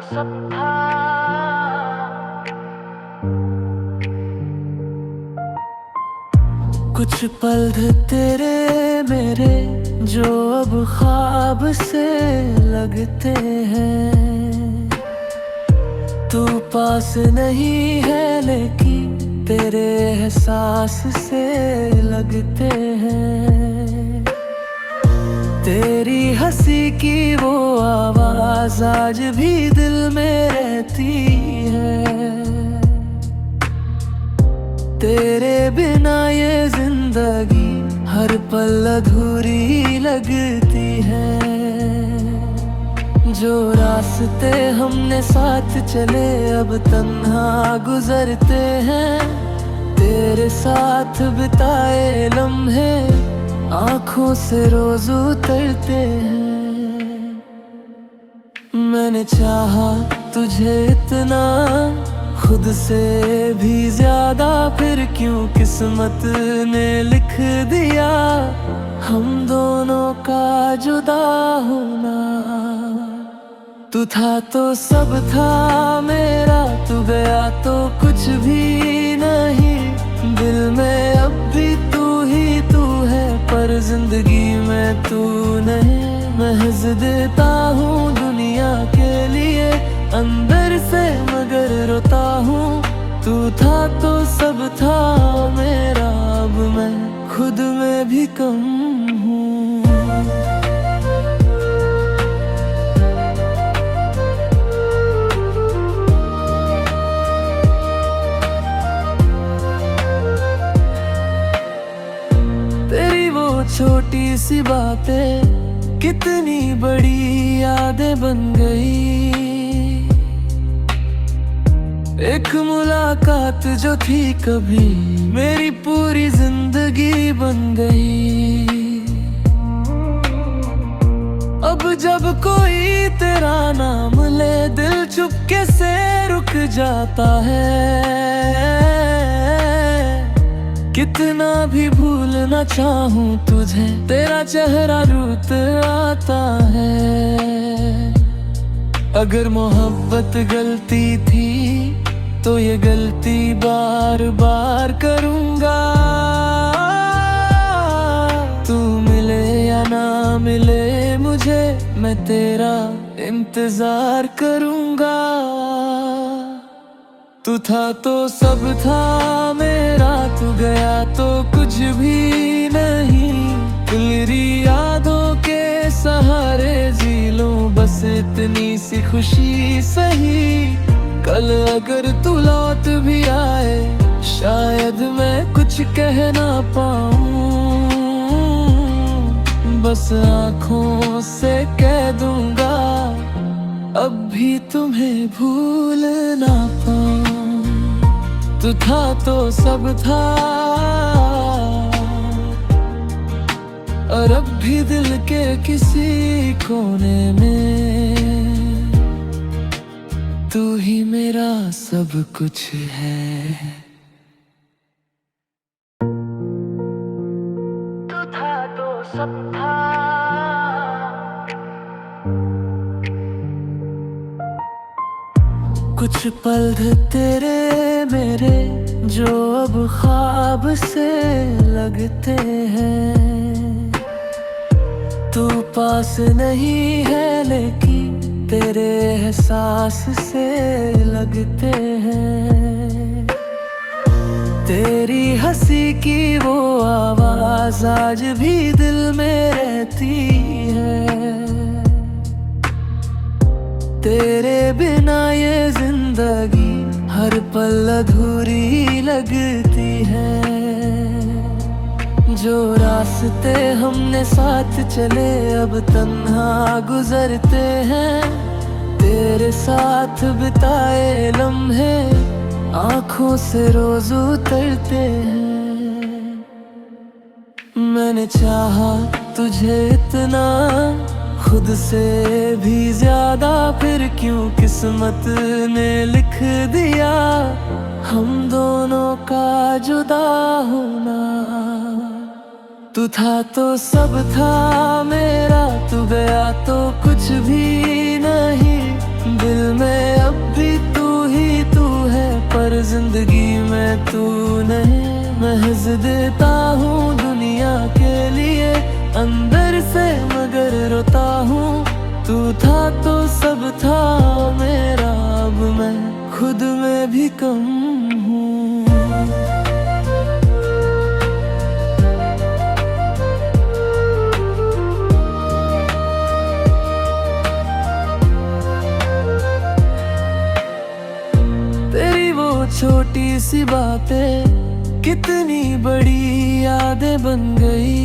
सब था। कुछ पल थे तेरे मेरे जो अब ख्वाब से लगते हैं। तू पास नहीं है लेकिन तेरे एहसास से लगते हैं। तेरी हंसी की वो आवाज आज भी दिल में रहती है। तेरे बिना ये जिंदगी हर पल अधूरी लगती है। जो रास्ते हमने साथ चले अब तन्हा गुजरते हैं। तेरे साथ बिताए लम्हे आँखों से रोज उतरते हैं। मैंने चाहा तुझे इतना खुद से भी ज्यादा, फिर क्यों किस्मत ने लिख दिया हम दोनों का जुदा होना। तू था तो सब था मेरा, तू गया तो कुछ भी नहीं। दिल में अब भी तू ही तू है, पर जिंदगी में तू नहीं। महज देता हूँ दुनिया के लिए अंदर से मगर रोता हूँ। तू था तो सब था मेरा, अब मैं खुद में भी कम हूँ। तेरी वो छोटी सी बातें कितनी बड़ी यादें बन गई। एक मुलाकात जो थी कभी मेरी पूरी जिंदगी बन गई। अब जब कोई तेरा नाम ले दिल चुपके से रुक जाता है। कितना भी भूलना चाहूं तुझे तेरा चेहरा रूठ आता है। अगर मोहब्बत गलती थी तो ये गलती बार बार करूंगा। तू मिले या ना मिले मुझे, मैं तेरा इंतजार करूंगा। तू था तो सब था मेरा, तू गया तो कुछ भी नहीं। तेरी यादों के सहारे जी लूं बस इतनी सी खुशी सही। कल अगर तू लौट भी आए शायद मैं कुछ कह ना पाऊं। बस आँखों से कह दूंगा अब भी तुम्हें भूल ना पाऊं। तू था तो सब था और अब भी दिल के किसी कोने में तू ही मेरा सब कुछ है। तू था तो सब था। कुछ पल थे तेरे मेरे जो अब ख्वाब से लगते हैं। तू पास नहीं है लेकिन तेरे एहसास से लगते हैं। तेरी हंसी की वो आवाज आज भी दिल में रहती है। तेरे बिना ये जिंदगी हर पल अधूरी लगती है। जो रास्ते हमने साथ चले अब तन्हा गुजरते हैं। तेरे साथ बिताए लम्हे आँखों से रोज उतरते हैं। मैंने चाहा तुझे इतना खुद से भी ज्यादा, फिर क्यों किस्मत ने लिख दिया हम दोनों का जुदा होना। तू था तो सब था मेरा, तू गया तो कुछ भी नहीं। दिल में अब भी तू ही तू है, पर जिंदगी में तू नहीं। महज देता हूँ दुनिया के लिए अंदर से, मगर रोता हूँ। तू था तो सब था मेरा, अब मैं खुद में भी कम हूँ। तेरी वो छोटी सी बातें कितनी बड़ी यादें बन गई।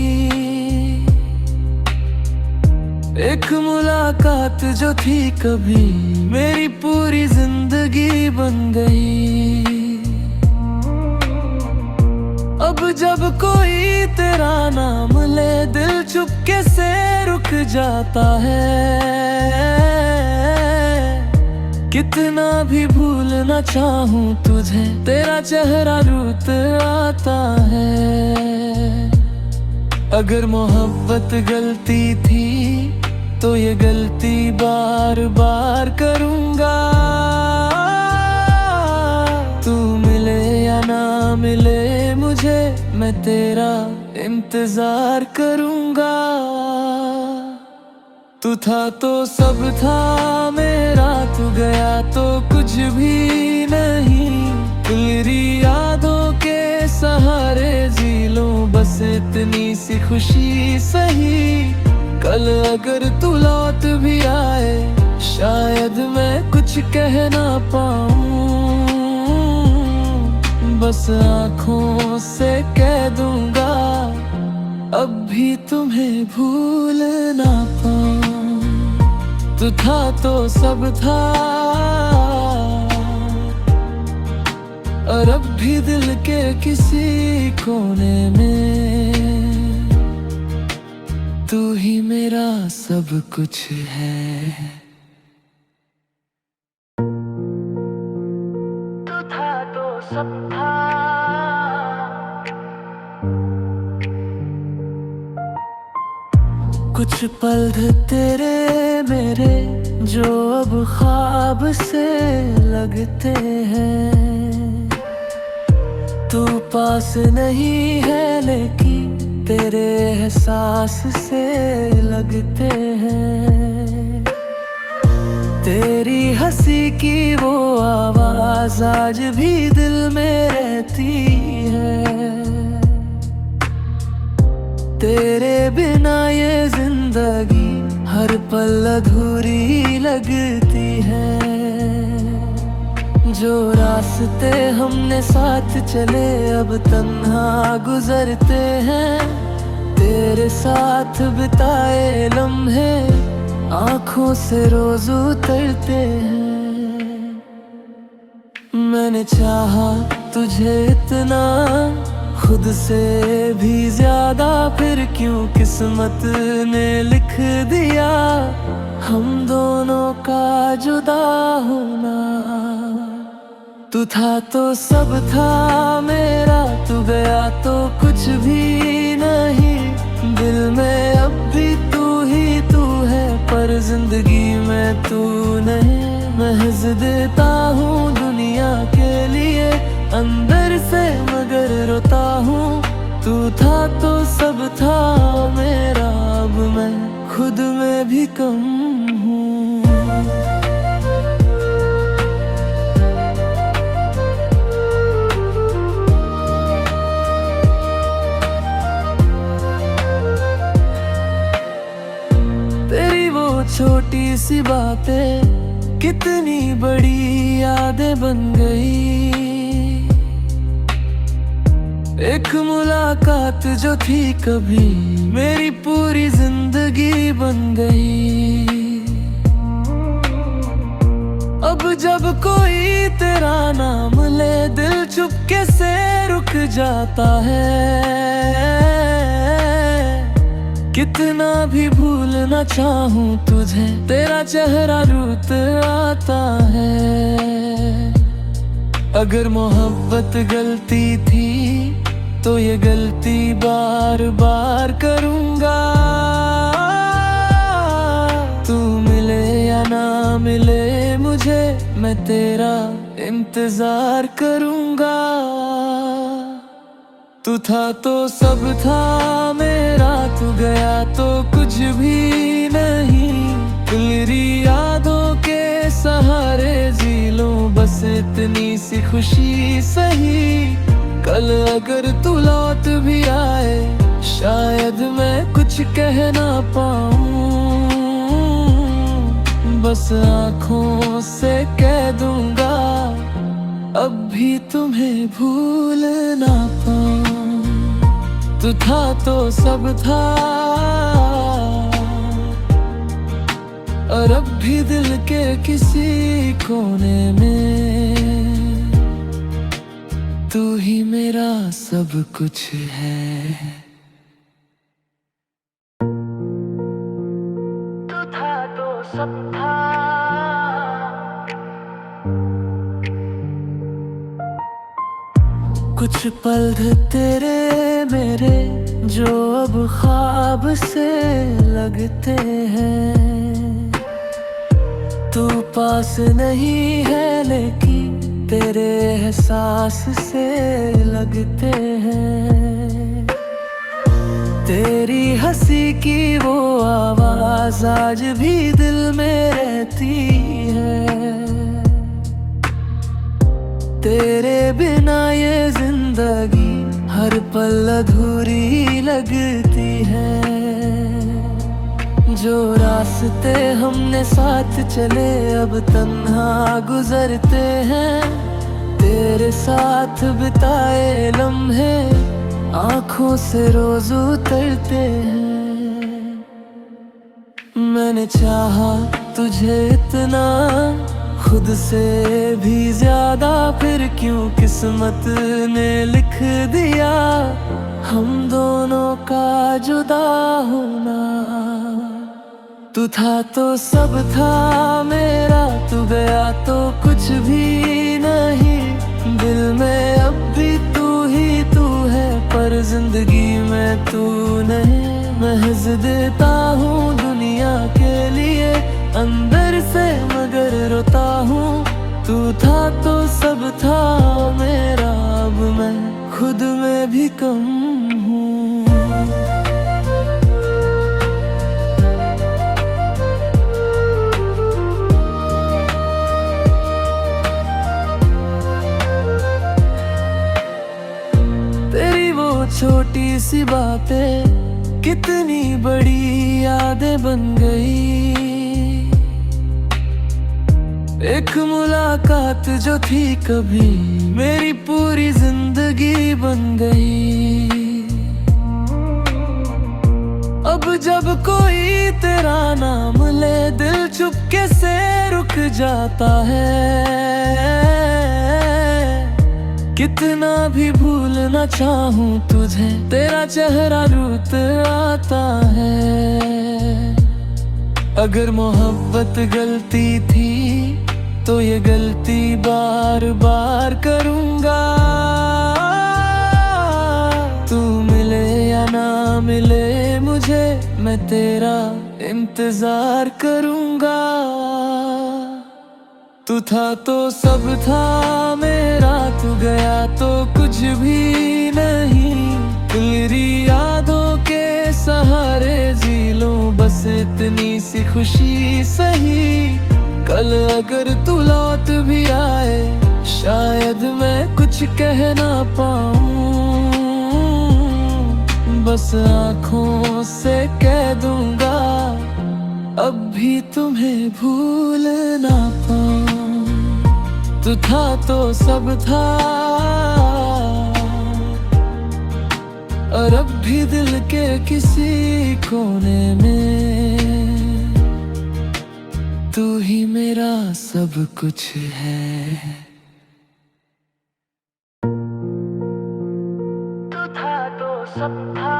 एक मुलाकात जो थी कभी मेरी पूरी जिंदगी बन गई। अब जब कोई तेरा नाम ले दिल चुपके से रुक जाता है। कितना भी भूलना चाहूं तुझे, तेरा चेहरा रूठ आता है। अगर मोहब्बत गलती थी तो ये गलती बार बार करूंगा। तू मिले या ना मिले मुझे, मैं तेरा इंतजार करूंगा। तू था तो सब था मेरा, तू गया तो कुछ भी नहीं। तेरी यादों के सहारे जी लूं बस इतनी सी खुशी सही। कल अगर तू लौट भी आए, शायद मैं कुछ कह ना पाऊं। बस आँखों से कह दूंगा, अब भी तुम्हें भूल ना पाऊं। तू था तो सब था, और अब भी दिल के किसी कोने में तू ही मेरा सब कुछ है। तू था तो सब था, कुछ पल तेरे मेरे जो अब ख्वाब से लगते हैं। तू पास नहीं है लेकिन तेरे एहसास से लगते हैं। तेरी हंसी की वो आवाज आज भी दिल में रहती है। तेरे बिना ये जिंदगी हर पल अधूरी लगती है। जो रास्ते हमने साथ चले अब तन्हा गुजरते हैं। तेरे साथ बिताए लम्हे आँखों से रोज उतरते हैं। मैंने चाहा तुझे इतना, खुद से भी ज्यादा, फिर क्यों किस्मत ने लिख दिया हम दोनों का जुदा होना। तू था तो सब था मेरा, तू गया तो कुछ भी नहीं। दिल में अब भी तू ही तू है, पर जिंदगी में तू नहीं। महज देता हूँ दुनिया के लिए अंदर से, मगर रोता हूँ। तू था तो सब था मेरा, अब मैं खुद में भी कम हूँ। तेरी वो छोटी सी बातें कितनी बड़ी यादें बन गई। एक मुलाकात जो थी कभी मेरी पूरी जिंदगी बन गई। अब जब कोई तेरा नाम ले दिल चुपके से रुक जाता है। कितना भी भूलना चाहूं तुझे, तेरा चेहरा रूठ आता है। अगर मोहब्बत गलती थी तो ये गलती बार बार करूंगा। तू मिले या ना मिले मुझे, मैं तेरा इंतजार करूंगा। तू था तो सब था मेरा, तू गया तो कुछ भी नहीं। तेरी यादों के सहारे जी लूं बस इतनी सी खुशी सही। कल अगर तू लौट भी आए शायद मैं कुछ कह ना पाऊं, बस आँखों से कह दूंगा अब भी तुम्हें भूल ना पाऊं। तू था तो सब था और अब भी दिल के किसी कोने में तू ही मेरा सब कुछ है। तू था तो सब था, कुछ पल थे तेरे मेरे जो अब ख्वाब से लगते हैं। तू पास नहीं है लेकिन तेरे एहसास से लगते हैं। तेरी हंसी की वो आवाज आज भी दिल में रहती है। तेरे बिना ये जिंदगी हर पल अधूरी लगती है। जो रास्ते हमने साथ चले अब तन्हा गुजरते हैं। तेरे साथ बिताए लम्हे आँखों से रोज उतरते हैं। मैंने चाहा तुझे इतना खुद से भी ज्यादा, फिर क्यों किस्मत ने लिख दिया हम दोनों का जुदा होना। तू था तो सब था मेरा, तू गया तो कुछ भी नहीं। दिल में अब भी तू ही तू है पर जिंदगी में तू नहीं। महज देता हूँ दुनिया के लिए अंदर से मगर रोता हूँ। तू था तो सब था मेरा, अब मैं खुद में भी कम हूँ। तेरी वो छोटी सी बातें कितनी बड़ी यादें बन गई। एक मुलाकात जो थी कभी मेरी पूरी जिंदगी बन गई। अब जब कोई तेरा नाम ले दिल चुपके से रुक जाता है। कितना भी भूलना चाहूं तुझे तेरा चेहरा रूठ आता है। अगर मोहब्बत गलती थी तो ये गलती बार बार करूंगा। तू मिले या ना मिले मुझे मैं तेरा इंतजार करूंगा। तू था तो सब था मेरा, तू गया तो कुछ भी नहीं। तेरी यादों के सहारे जी लूं बस इतनी सी खुशी सही। कल अगर तू लौट भी आए शायद मैं कुछ कह ना पाऊं, बस आँखों से कह दूंगा अब भी तुम्हें भूल ना पाऊं। तू था तो सब था और अब भी दिल के किसी कोने में तू ही मेरा सब कुछ है। तू था तो सब था,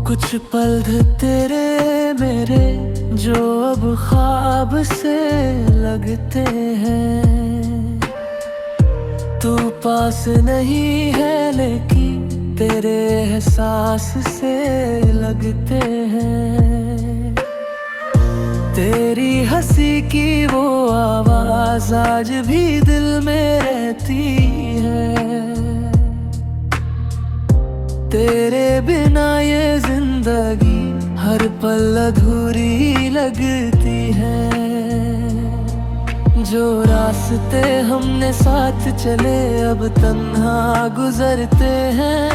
कुछ पल थे तेरे मेरे जो अब ख्वाब से लगते हैं। तू पास नहीं है लेकिन तेरे एहसास से लगते हैं। तेरी हंसी की वो आवाज आज भी दिल में रहती है। तेरे बिना ये जिंदगी हर पल अधूरी लगती है। जो रास्ते हमने साथ चले अब तन्हा गुजरते हैं।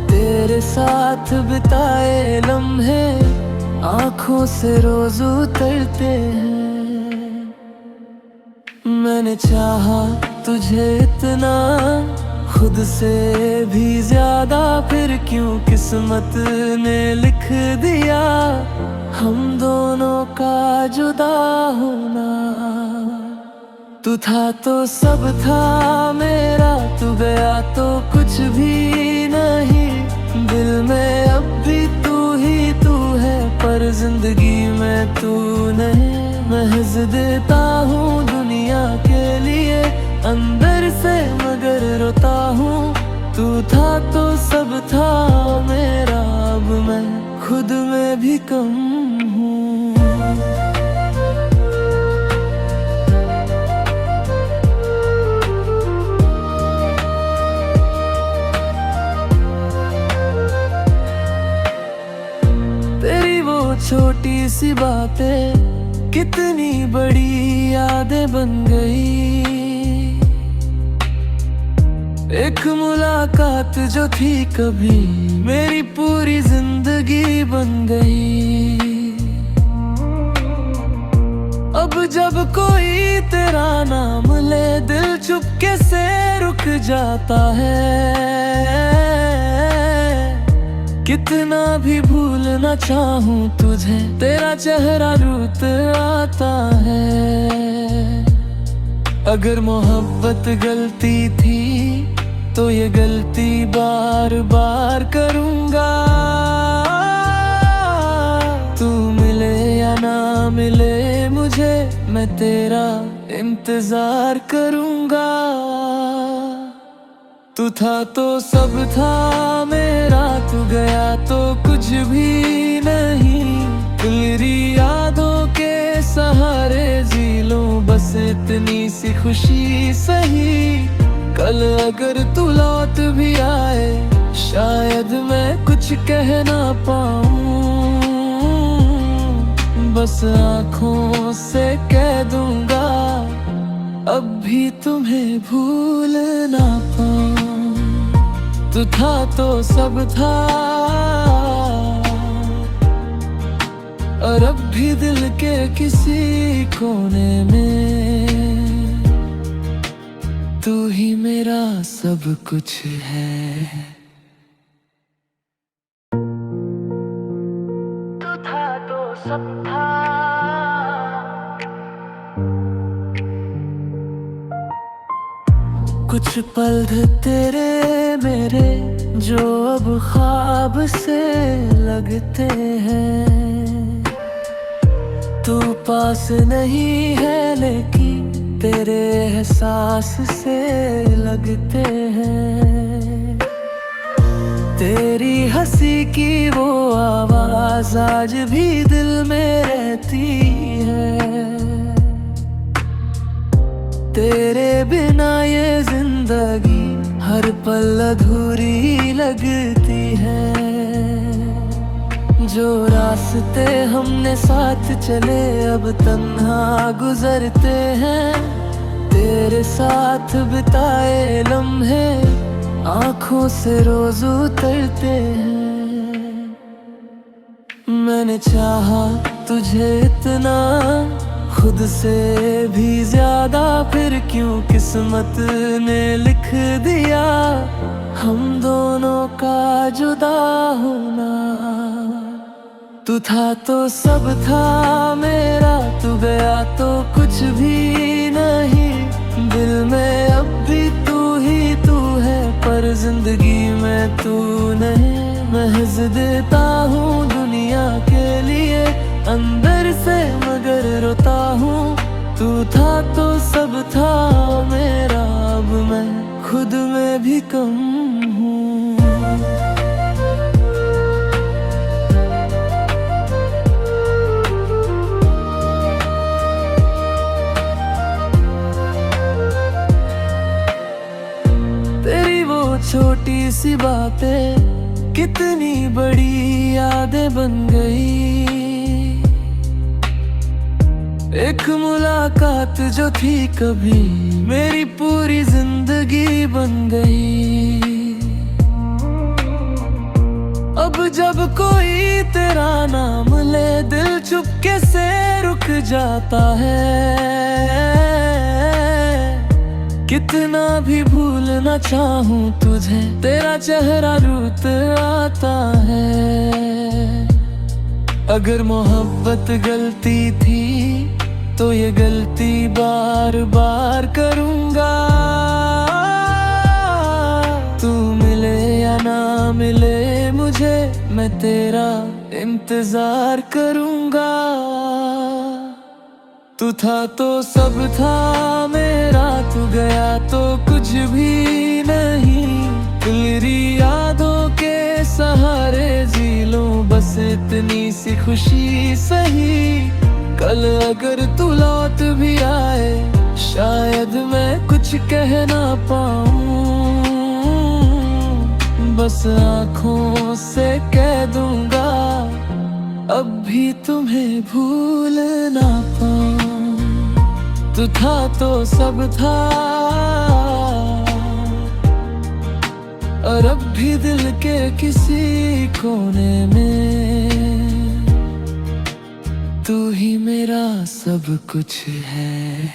तेरे साथ बिताए लम्हे आँखों से रोज उतरते हैं। मैंने चाहा तुझे इतना खुद से भी ज्यादा, फिर क्यों किस्मत ने लिख दिया हम दोनों का जुदा होना। तू था तो सब था मेरा, तू गया तो कुछ भी नहीं। दिल में अब भी तू ही तू है, पर जिंदगी में तू नहीं। महज देता हूँ दुनिया के लिए अंदर से, मगर रोता हूँ। तू था तो सब था मेरा, अब मैं खुद में भी कम हूँ। तेरी वो छोटी सी बातें कितनी बड़ी यादें बन गई। एक मुलाकात जो थी कभी मेरी पूरी जिंदगी बन गई। अब जब कोई तेरा नाम ले दिल चुपके से रुक जाता है। कितना भी भूलना चाहूं तुझे, तेरा चेहरा रूठ आता है। अगर मोहब्बत गलती थी तो ये गलती बार बार करूंगा। तू मिले या ना मिले मुझे, मैं तेरा इंतजार करूंगा। तू था तो सब था मेरा, तू गया तो कुछ भी नहीं। तेरी यादों के सहारे जी लूं बस इतनी सी खुशी सही। कल अगर तू लौट भी आए शायद मैं कुछ कह ना पाऊं। बस आँखों से कह दूंगा अब भी तुम्हें भूल ना पाऊं। तू था तो सब था और अब भी दिल के किसी कोने में तू ही मेरा सब कुछ है। तू था तो सब था, कुछ पल थे तेरे मेरे जो अब ख्वाब से लगते हैं। तू पास नहीं है लेकिन तेरे एहसास से लगते हैं। तेरी हंसी की वो आवाज आज भी दिल में रहती है। तेरे बिना ये जिंदगी हर पल अधूरी लगती है। जो रास्ते हमने साथ चले अब तन्हा गुजरते हैं। तेरे साथ बिताए लम्हे आँखों से रोज उतरते हैं। मैंने चाहा तुझे इतना खुद से भी ज्यादा, फिर क्यों किस्मत ने लिख दिया हम दोनों का जुदा होना। तू था तो सब था मेरा, तू गया तो कुछ भी नहीं। दिल में अब भी तू ही तू है, पर जिंदगी में तू नहीं। महज देता हूँ दुनिया के लिए अंदर से, मगर रोता हूँ। तू था तो सब था मेरा, अब मैं खुद में भी कम हूँ। सी बातें कितनी बड़ी यादें बन गई। एक मुलाकात जो थी कभी मेरी पूरी जिंदगी बन गई। अब जब कोई तेरा नाम ले दिल चुपके से रुक जाता है। कितना भी भूलना चाहूं तुझे तेरा चेहरा रूठ आता है। अगर मोहब्बत गलती थी तो ये गलती बार बार करूंगा। तू मिले या ना मिले मुझे मैं तेरा इंतजार करूंगा। तू था तो सब था मेरा, तू गया तो कुछ भी नहीं। तेरी यादों के सहारे जी लूं बस इतनी सी खुशी सही। कल अगर तू लौट भी आए शायद मैं कुछ कह ना पाऊं। बस आँखों से कह दूंगा अब भी तुम्हें भूल ना पाऊं। तू था तो सब था और अब भी दिल के किसी कोने में तू ही मेरा सब कुछ है।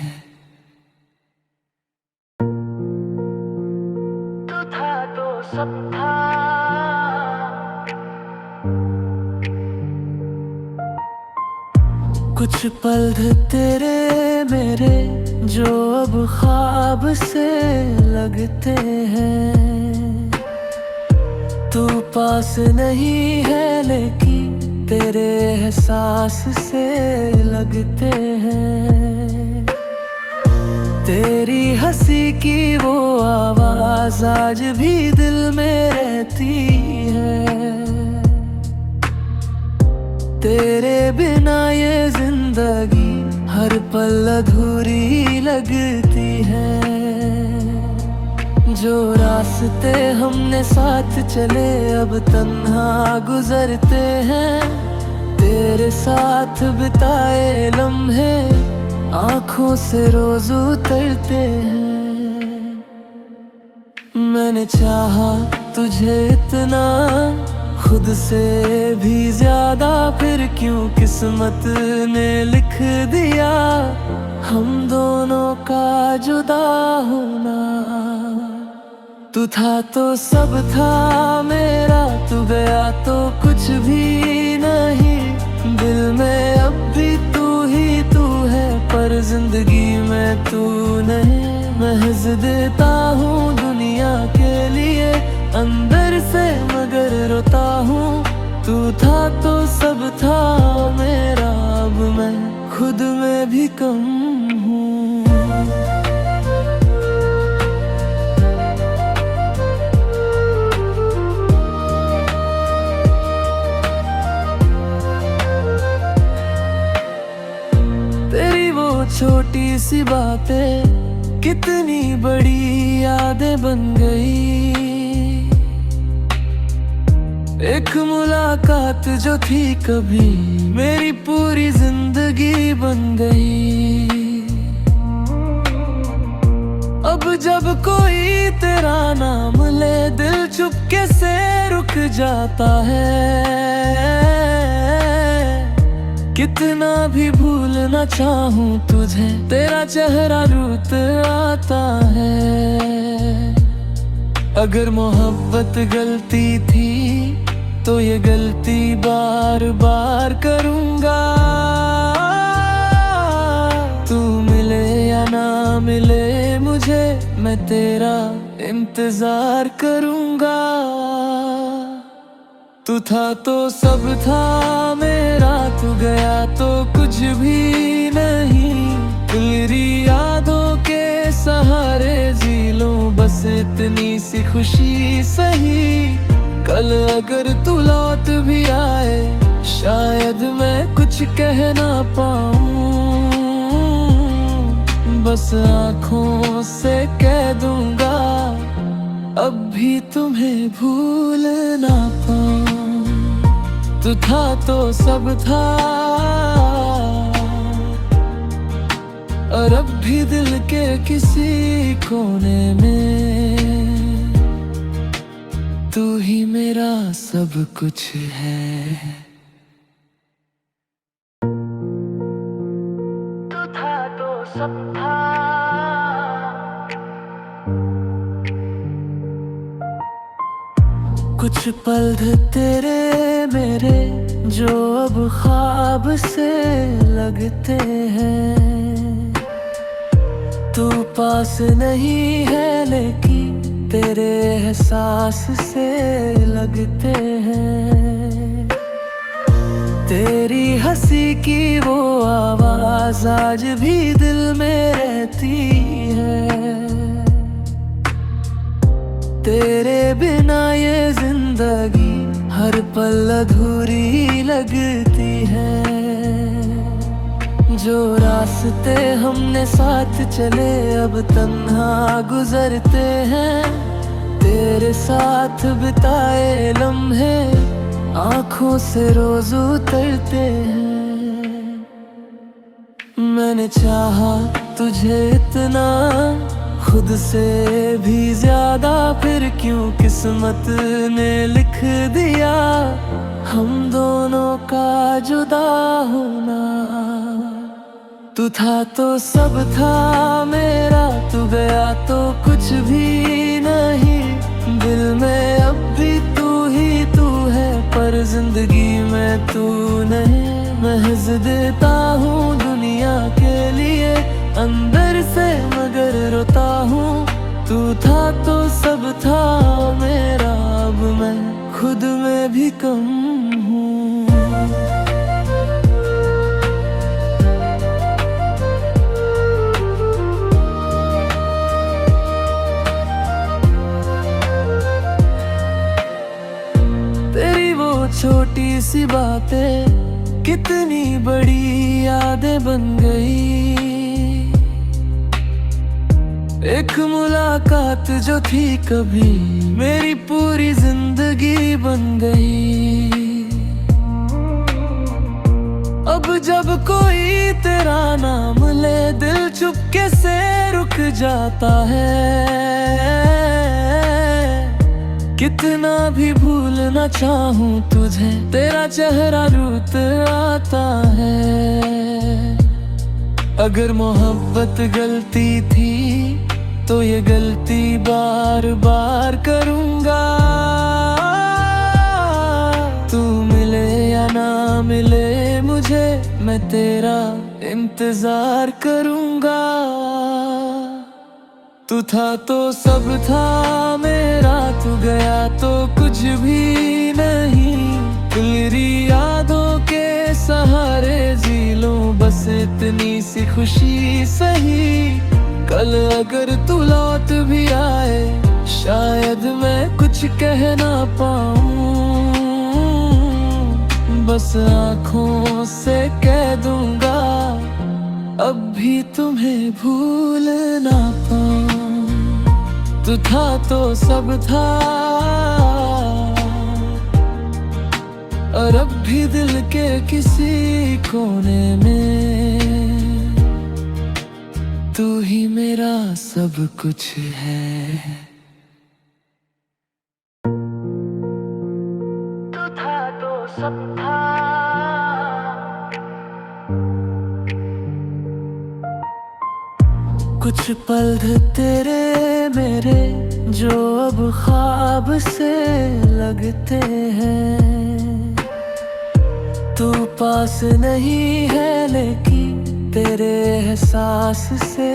तू था तो सब था। कुछ पल तेरे मेरे जो अब ख्वाब से लगते हैं। तू पास नहीं है लेकिन तेरे एहसास से लगते हैं। तेरी हंसी की वो आवाज आज भी दिल में रहती है। तेरे बिना ये जिंदगी हर पल अधूरी लगती है। जो रास्ते हमने साथ चले अब तन्हा गुजरते हैं। तेरे साथ बिताए लम्हे आँखों से रोज उतरते हैं। मैंने चाहा तुझे इतना खुद से भी ज्यादा, फिर क्यों किस्मत ने लिख दिया हम दोनों का जुदा होना। तू था तो सब था मेरा, तू गया तो कुछ भी नहीं। दिल में अब भी तू ही तू है पर जिंदगी में तू नहीं। महज देता हूँ दुनिया के लिए अंदर से मगर रोता हूँ। तू था तो सब था मेरा, अब मैं खुद में भी कम हूँ। तेरी वो छोटी सी बातें कितनी बड़ी यादें बन गई। एक मुलाकात जो थी कभी मेरी पूरी जिंदगी बन गई। अब जब कोई तेरा नाम ले दिल चुपके से रुक जाता है। कितना भी भूलना चाहूं तुझे तेरा चेहरा रूठ आता है। अगर मोहब्बत गलती थी तो ये गलती बार बार करूंगा। तू मिले या ना मिले मुझे मैं तेरा इंतजार करूंगा। तू था तो सब था मेरा, तू गया तो कुछ भी नहीं। तेरी यादों के सहारे जी लूं बस इतनी सी खुशी सही। कल अगर तू लौट भी आए शायद मैं कुछ कह ना पाऊं। बस आँखों से कह दूंगा अब भी तुम्हें भूल ना पाऊं। तू था तो सब था, और अब भी दिल के किसी कोने में तू ही मेरा सब कुछ है। तू था तो सब था, कुछ पल थे तेरे मेरे जो अब ख्वाब से लगते हैं। तू पास नहीं है लेकिन तेरे एहसास से लगते हैं। तेरी हंसी की वो आवाज आज भी दिल में रहती है। तेरे बिना ये जिंदगी हर पल अधूरी लगती है। जो रास्ते हमने साथ चले अब तन्हा गुजरते हैं। तेरे साथ बिताए लम्हे आँखों से रोज उतरते हैं। मैंने चाहा तुझे इतना खुद से भी ज्यादा, फिर क्यों किस्मत ने लिख दिया हम दोनों का जुदा होना। तू था तो सब था मेरा, तू गया तो कुछ भी नहीं। दिल में अब भी तू ही तू है, पर जिंदगी में तू नहीं। महज देता हूँ दुनिया के लिए अंदर से मगर रोता हूँ। तू था तो सब था मेरा, अब मैं खुद में भी कम हूँ। तेरी वो छोटी सी बातें कितनी बड़ी यादें बन गई। एक मुलाकात जो थी कभी मेरी पूरी जिंदगी बन गई। अब जब कोई तेरा नाम ले दिल चुपके से रुक जाता है। कितना भी भूलना चाहूं तुझे तेरा चेहरा रूठ आता है। अगर मोहब्बत गलती थी तो ये गलती बार बार करूंगा। तू मिले या ना मिले मुझे, मैं तेरा इंतजार करूंगा। तू था तो सब था मेरा, तू गया तो कुछ भी नहीं। तेरी यादों के सहारे जी लूं बस इतनी सी खुशी सही। कल अगर तू लौट भी आए शायद मैं कुछ कह ना पाऊं। बस आँखों से कह दूंगा अब भी तुम्हें भूल ना पाऊं। तू था तो सब था, और अब भी दिल के किसी कोने में तू ही मेरा सब कुछ है। तू था तो सब था, कुछ पल थे तेरे मेरे जो अब ख्वाब से लगते हैं। तू पास नहीं है लेकिन तेरे एहसास से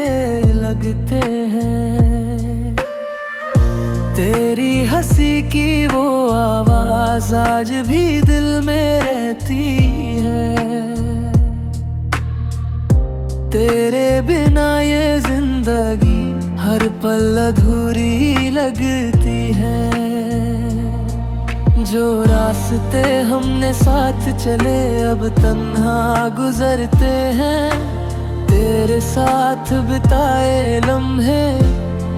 लगते हैं। तेरी हंसी की वो आवाज आज भी दिल में रहती है। तेरे बिना ये जिंदगी हर पल अधूरी लगती है। जो रास्ते हमने साथ चले अब तन्हा गुजरते हैं। तेरे साथ बिताए लम्हे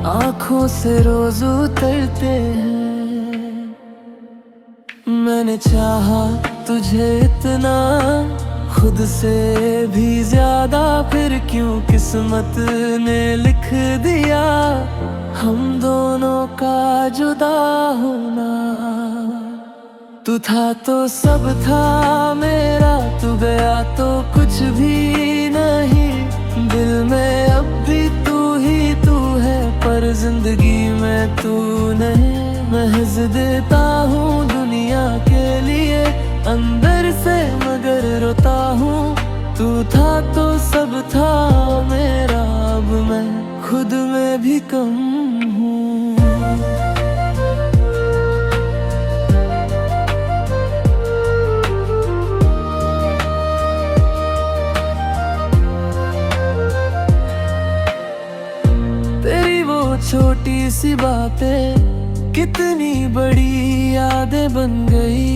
आंखों से रोज उतरते हैं। मैंने चाहा तुझे इतना, खुद से भी ज्यादा, फिर क्यों किस्मत ने लिख दिया हम दोनों का जुदा होना। तू था तो सब था मेरा, तू गया तो कुछ भी नहीं। दिल में अब भी तू ही तू है, पर जिंदगी में तू नहीं। महज देता हूँ दुनिया के लिए अंदर से, मगर रोता हूँ। तू था तो सब था मेरा, अब मैं खुद में भी कम हूँ। तेरी वो छोटी सी बातें कितनी बड़ी यादें बन गई।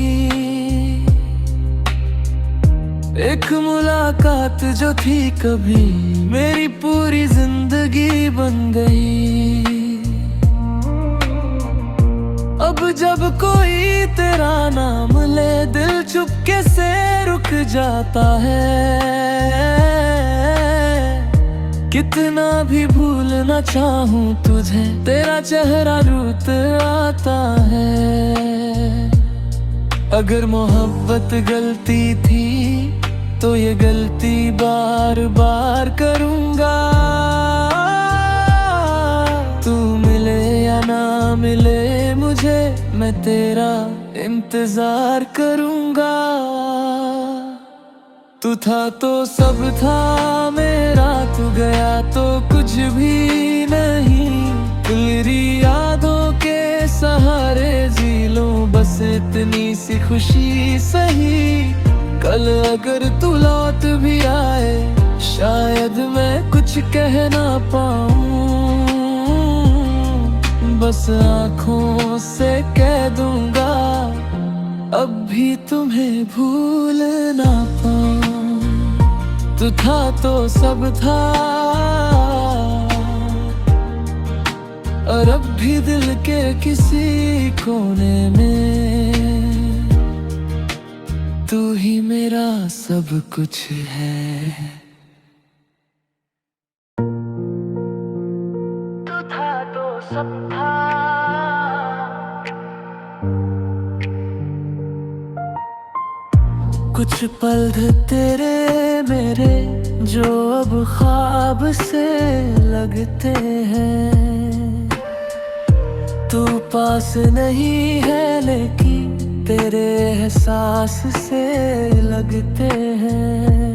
एक मुलाकात जो थी कभी, मेरी पूरी जिंदगी बन गई। अब जब कोई तेरा नाम ले, दिल चुपके से रुक जाता है। कितना भी भूलना चाहूं तुझे, तेरा चेहरा रूठ आता है। अगर मोहब्बत गलती थी, तो ये गलती बार बार करूंगा। तू मिले या ना मिले मुझे, मैं तेरा इंतजार करूंगा। तू था तो सब था मेरा, तू गया तो कुछ भी नहीं। तेरी यादों के सहारे जी लूं बस इतनी सी खुशी सही। कल अगर तू लौट भी आए, शायद मैं कुछ कह ना पाऊं। बस आँखों से कह दूंगा, अब भी तुम्हें भूल ना पाऊं। तू था तो सब था, और अब भी दिल के किसी कोने में तू ही मेरा सब कुछ है। तू था तो सब था, कुछ पल थे तेरे मेरे, जो अब ख्वाब से लगते हैं। तू पास नहीं है लेकिन तेरे एहसास से लगते हैं।